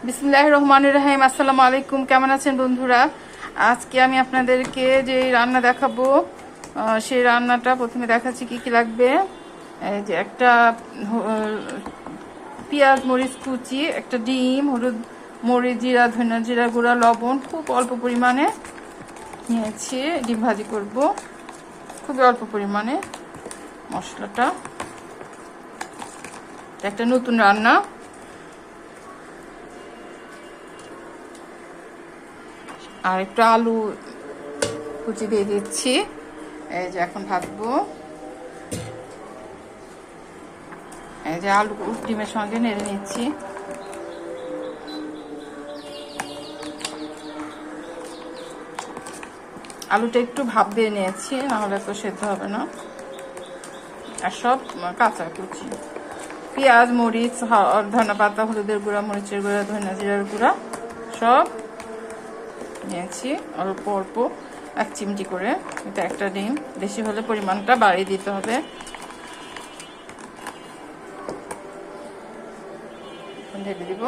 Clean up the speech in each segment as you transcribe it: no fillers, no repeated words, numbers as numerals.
বিসমিল্লাহির রহমানির রহিম। আসসালামু আলাইকুম। কেমন আছেন বন্ধুরা? আজকে আমি আপনাদেরকে যে রান্না দেখাবো সেই রান্নাটা প্রথমে দেখাচ্ছি কি কি লাগবে। এই যে একটা পেঁয়াজ মরিচ কুচি, একটা ডিম, হলুদ মরিচ জিরা ধনিয়া জিরা গুঁড়া লবণ খুব অল্প পরিমাণে নিয়েছি। ডিম ভাজি করব, খুবই অল্প পরিমাণে মশলাটা। একটা নতুন রান্না। আর একটু আলু কুচি দিয়ে দিচ্ছি। এই যে এখন ভাজবো। এই যে আলু ডিমের সঙ্গে নেড়ে নিচ্ছি। আলুটা একটু ভাপ দিয়ে নিয়েছি, নাহলে তো সেদ্ধ হবে না। আর সব কাঁচা কুচি, পেঁয়াজ মরিচ ধনে পাতা হলুদের গুঁড়া মরিচের গুঁড়া ধনিয়া জিরার গুঁড়া সব নিয়েছি অল্প অল্প, 1 চিমটি করে। এটা একটা ডিম, বেশি হলে পরিমাণটা বাড়িয়ে দিতে হবে। ঢেলে দিব।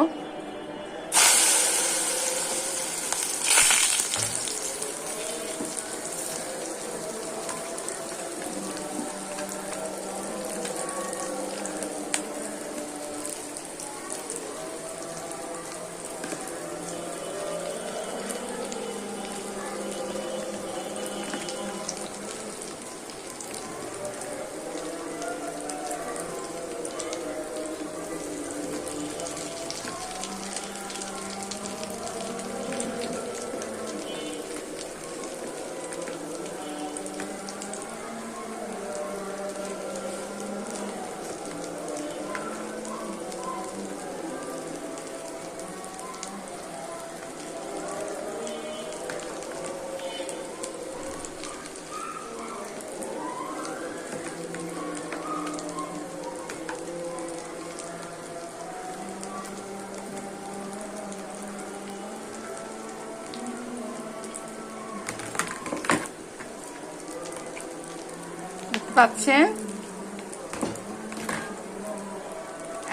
পাচ্ছেন,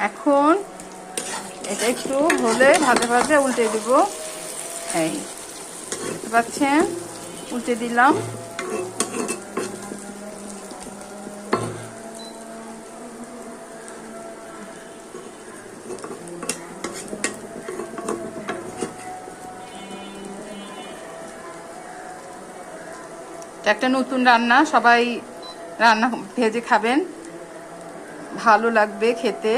এখন এটা একটু হলে ভাজে ভাজে উল্টে দিব। এই পাচ্ছেন, উল্টে দিলাম। একটা নতুন রান্না, সবাই রান্না ভেজে খাবেন, ভালো লাগবে খেতে।